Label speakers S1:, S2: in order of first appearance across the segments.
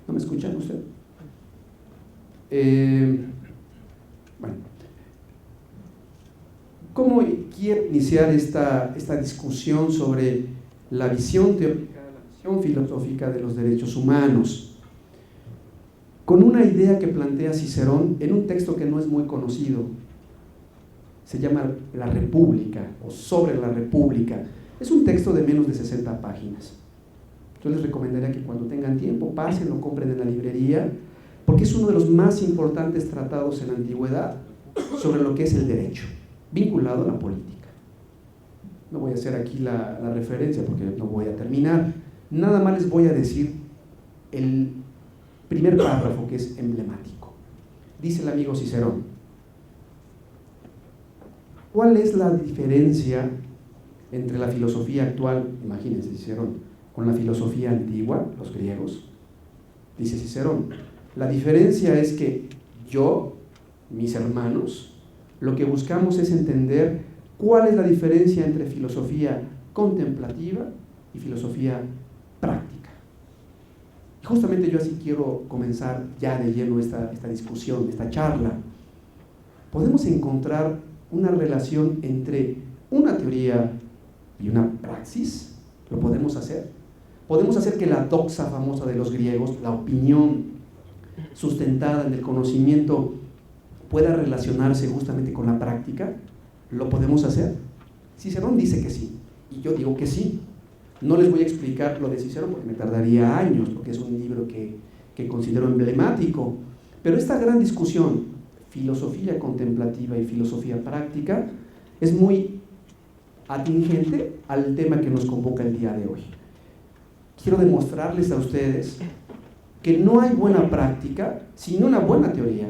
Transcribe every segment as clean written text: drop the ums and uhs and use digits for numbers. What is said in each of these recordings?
S1: ¿No me escuchan usted? Bueno, ¿cómo quiero iniciar esta discusión sobre la visión teórica, la visión filosófica de los derechos humanos? Con una idea que plantea Cicerón en un texto que no es muy conocido. Se llama La República o Sobre la República. Es un texto de menos de 60 páginas. Yo les recomendaría que cuando tengan tiempo pasen o compren en la librería, porque es uno de los más importantes tratados en la antigüedad sobre lo que es el derecho, vinculado a la política. No voy a hacer aquí la referencia porque no voy a terminar. Nada más les voy a decir el primer párrafo, que es emblemático. Dice el amigo Cicerón: ¿cuál es la diferencia entre la filosofía actual, imagínense Cicerón, con la filosofía antigua, los griegos? Dice Cicerón: la diferencia es que yo, mis hermanos, lo que buscamos es entender cuál es la diferencia entre filosofía contemplativa y filosofía práctica. Y justamente yo así quiero comenzar ya de lleno esta discusión, esta charla. Podemos encontrar una relación entre una teoría y una praxis. ¿Lo podemos hacer? Podemos hacer que la doxa famosa de los griegos, la opinión sustentada en el conocimiento, pueda relacionarse justamente con la práctica. ¿Lo podemos hacer? Cicerón dice que sí, y yo digo que sí. No les voy a explicar lo de Cicerón porque me tardaría años, porque es un libro que considero emblemático, pero esta gran discusión, filosofía contemplativa y filosofía práctica, es muy atingente al tema que nos convoca el día de hoy. Quiero demostrarles a ustedes que no hay buena práctica sin una buena teoría,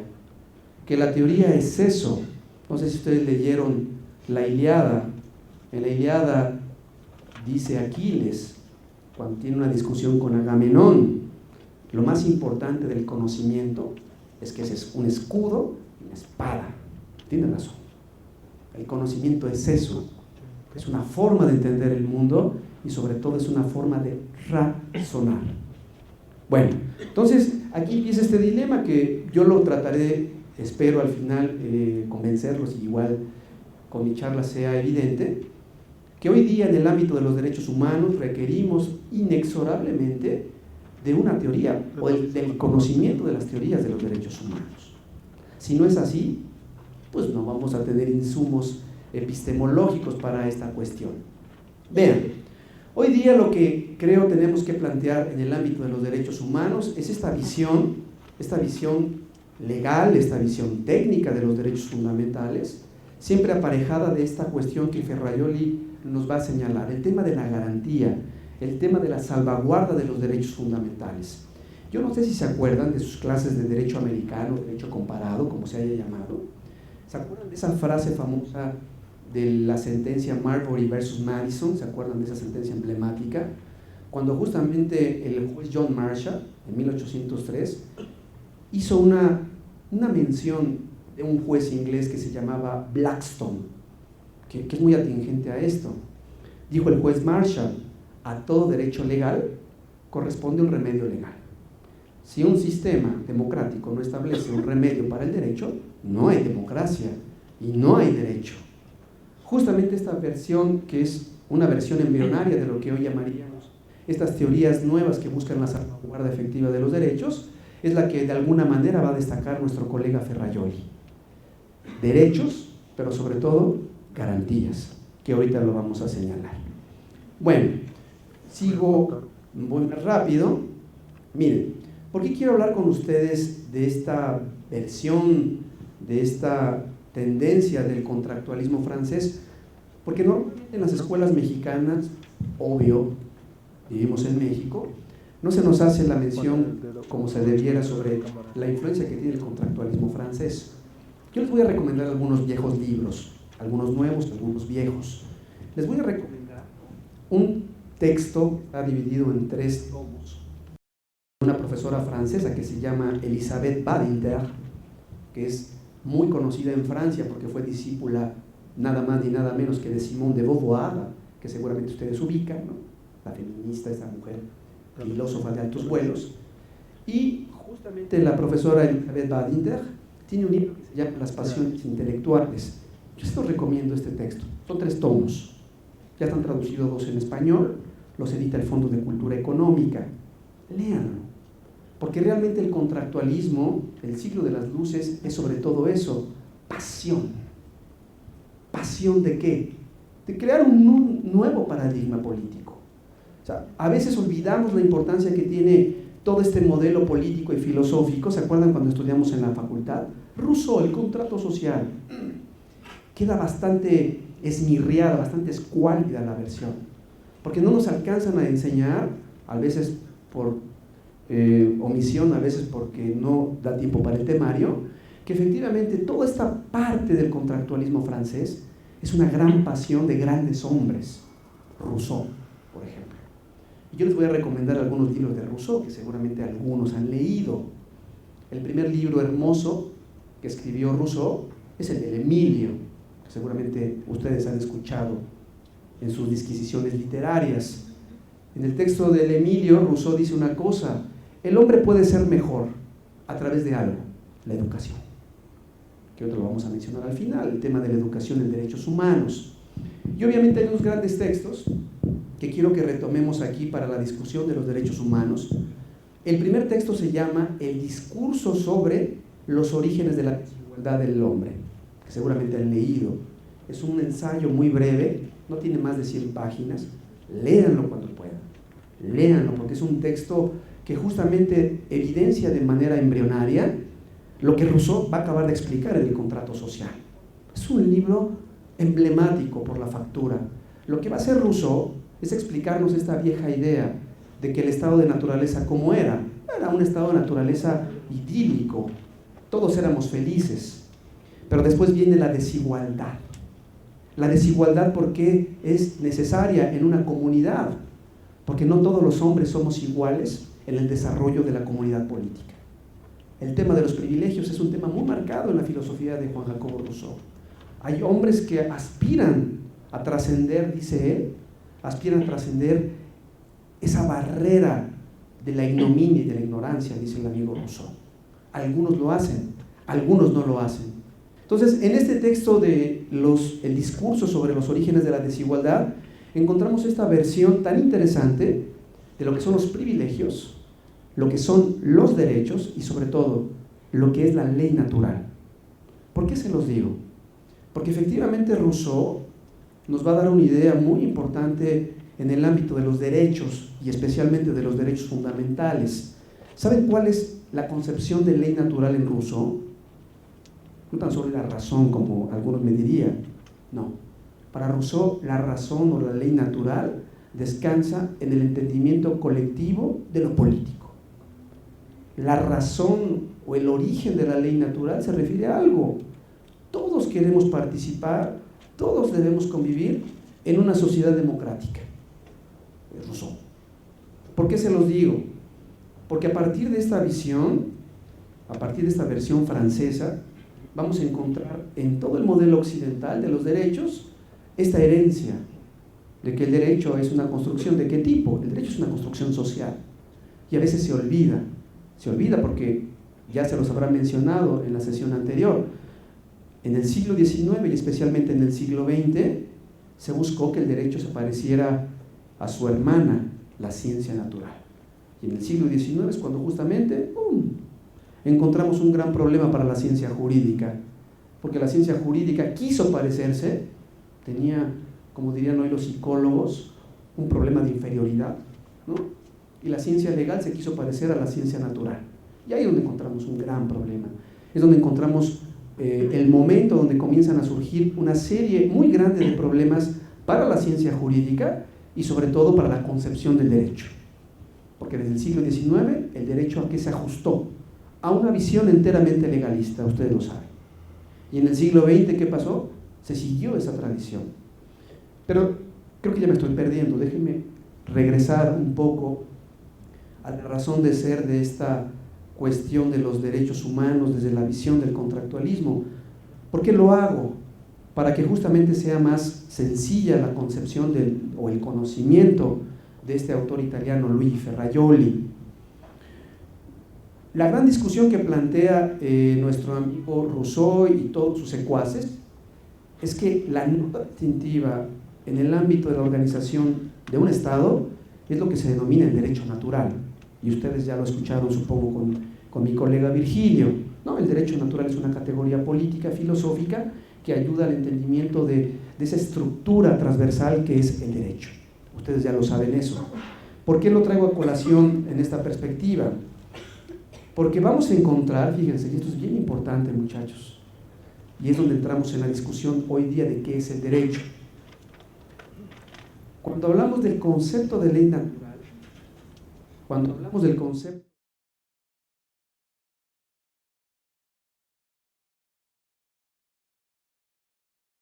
S1: que la teoría es eso. No sé si ustedes leyeron la Ilíada. En la Ilíada dice Aquiles, cuando tiene una discusión con Agamenón, lo más importante del conocimiento es que es un escudo y una espada. Tiene razón. El conocimiento es eso, es una forma de entender el mundo y sobre todo es una forma de razonar. Bueno, entonces aquí empieza este dilema que yo lo trataré, espero al final convencerlos, y igual con mi charla sea evidente, que hoy día en el ámbito de los derechos humanos requerimos inexorablemente de una teoría o del conocimiento de las teorías de los derechos humanos. Si no es así, pues no vamos a tener insumos epistemológicos para esta cuestión. Vean, hoy día lo que creo tenemos que plantear en el ámbito de los derechos humanos es esta visión legal, esta visión técnica de los derechos fundamentales, siempre aparejada de esta cuestión que Ferrajoli nos va a señalar, el tema de la garantía, el tema de la salvaguarda de los derechos fundamentales. Yo no sé si se acuerdan de sus clases de derecho americano, derecho comparado, como se haya llamado. ¿Se acuerdan de esa frase famosa de la sentencia Marbury versus Madison? ¿Se acuerdan de esa sentencia emblemática? Cuando justamente el juez John Marshall, en 1803, hizo una mención de un juez inglés que se llamaba Blackstone, que es muy atingente a esto. Dijo el juez Marshall: a todo derecho legal corresponde un remedio legal. Si un sistema democrático no establece un remedio para el derecho, no hay democracia y no hay derecho. Justamente esta versión, que es una versión embrionaria de lo que hoy llamaríamos estas teorías nuevas que buscan la salvaguarda efectiva de los derechos, es la que de alguna manera va a destacar nuestro colega Ferrajoli. Derechos, pero sobre todo garantías, que ahorita lo vamos a señalar. Bueno, sigo muy rápido. Miren, ¿por qué quiero hablar con ustedes de esta versión, de esta tendencia del contractualismo francés? Porque normalmente en las escuelas mexicanas, obvio, vivimos en México, no se nos hace la mención como se debiera sobre la influencia que tiene el contractualismo francés. Yo les voy a recomendar algunos viejos libros, algunos nuevos, algunos viejos. Les voy a recomendar un texto que está dividido en 3 tomos. Una profesora francesa que se llama Elisabeth Badinter, que es muy conocida en Francia porque fue discípula nada más ni nada menos que de Simone de Beauvoir, que seguramente ustedes ubican, ¿no? La feminista, esta mujer filósofa de altos vuelos. Y justamente la profesora Elizabeth Badinter tiene un libro que se llama Las pasiones intelectuales. Yo se los recomiendo este texto. Son 3 tomos. Ya están traducidos 2 en español. Los edita el Fondo de Cultura Económica. Léanlo. Porque realmente el contractualismo, el siglo de las luces, es sobre todo eso. Pasión. ¿Pasión de qué? De crear un nuevo paradigma político. O sea, a veces olvidamos la importancia que tiene todo este modelo político y filosófico. ¿Se acuerdan cuando estudiamos en la facultad? Rousseau, el contrato social. Queda bastante esmirriada, bastante escuálida la versión, porque no nos alcanzan a enseñar, a veces por omisión, a veces porque no da tiempo para el temario, que efectivamente toda esta parte del contractualismo francés es una gran pasión de grandes hombres. Rousseau, por ejemplo. Y yo les voy a recomendar algunos libros de Rousseau, que seguramente algunos han leído. El primer libro hermoso que escribió Rousseau es el del Emilio, que seguramente ustedes han escuchado en sus disquisiciones literarias. En el texto del Emilio, Rousseau dice una cosa: el hombre puede ser mejor a través de algo, la educación, que otro lo vamos a mencionar al final, el tema de la educación en derechos humanos. Y obviamente hay unos grandes textos que quiero que retomemos aquí para la discusión de los derechos humanos. El primer texto se llama El discurso sobre los orígenes de la desigualdad del hombre, que seguramente han leído. Es un ensayo muy breve, no tiene más de 100 páginas. Léanlo cuando puedan, léanlo, porque es un texto que justamente evidencia de manera embrionaria lo que Rousseau va a acabar de explicar en el contrato social. Es un libro emblemático por la factura. Lo que va a hacer Rousseau es explicarnos esta vieja idea de que el estado de naturaleza, ¿cómo era? Era un estado de naturaleza idílico, todos éramos felices, pero después viene la desigualdad. La desigualdad porque es necesaria en una comunidad, porque no todos los hombres somos iguales en el desarrollo de la comunidad política. El tema de los privilegios es un tema muy marcado en la filosofía de Juan Jacobo Rousseau. Hay hombres que aspiran a trascender, dice él, aspiran a trascender esa barrera de la ignominia y de la ignorancia, dice el amigo Rousseau. Algunos lo hacen, algunos no lo hacen. Entonces, en este texto de el discurso sobre los orígenes de la desigualdad, encontramos esta versión tan interesante de lo que son los privilegios, lo que son los derechos y sobre todo lo que es la ley natural. ¿Por qué se los digo? Porque efectivamente Rousseau nos va a dar una idea muy importante en el ámbito de los derechos y especialmente de los derechos fundamentales. ¿Saben cuál es la concepción de ley natural en Rousseau? No tan solo la razón, como algunos me dirían, no. Para Rousseau, la razón o la ley natural descansa en el entendimiento colectivo de lo político. La razón o el origen de la ley natural se refiere a algo. Todos queremos participar, todos debemos convivir en una sociedad democrática. Rousseau. ¿Por qué se los digo? Porque a partir de esta visión, a partir de esta versión francesa, vamos a encontrar en todo el modelo occidental de los derechos esta herencia de que el derecho es una construcción. ¿De qué tipo? El derecho es una construcción social y a veces se olvida porque ya se los habrá mencionado en la sesión anterior. En el siglo XIX y especialmente en el siglo XX se buscó que el derecho se pareciera a su hermana, la ciencia natural. Y en el siglo XIX es cuando justamente encontramos un gran problema para la ciencia jurídica, porque la ciencia jurídica quiso parecerse, tenía, como dirían hoy los psicólogos, un problema de inferioridad, ¿no? Y la ciencia legal se quiso parecer a la ciencia natural. Y ahí es donde encontramos un gran problema. Es donde encontramos el momento donde comienzan a surgir una serie muy grande de problemas para la ciencia jurídica y sobre todo para la concepción del derecho. Porque desde el siglo XIX el derecho a qué se ajustó, a una visión enteramente legalista, ustedes lo saben. Y en el siglo XX, ¿qué pasó? Se siguió esa tradición. Pero creo que ya me estoy perdiendo, déjenme regresar un poco a la razón de ser de esta cuestión de los derechos humanos desde la visión del contractualismo. ¿Por qué lo hago? Para que justamente sea más sencilla la concepción o el conocimiento de este autor italiano, Luigi Ferrajoli. La gran discusión que plantea nuestro amigo Rousseau y todos sus secuaces es que la nota distintiva en el ámbito de la organización de un Estado es lo que se denomina el derecho natural. Y ustedes ya lo escucharon, supongo, con mi colega Virgilio, ¿no? El derecho natural es una categoría política, filosófica, que ayuda al entendimiento de esa estructura transversal que es el derecho. Ustedes ya lo saben eso. ¿Por qué lo traigo a colación en esta perspectiva? Porque vamos a encontrar, fíjense, y esto es bien importante, muchachos, y es donde entramos en la discusión hoy día de qué es el derecho. Cuando hablamos del concepto de ley natural, cuando hablamos del concepto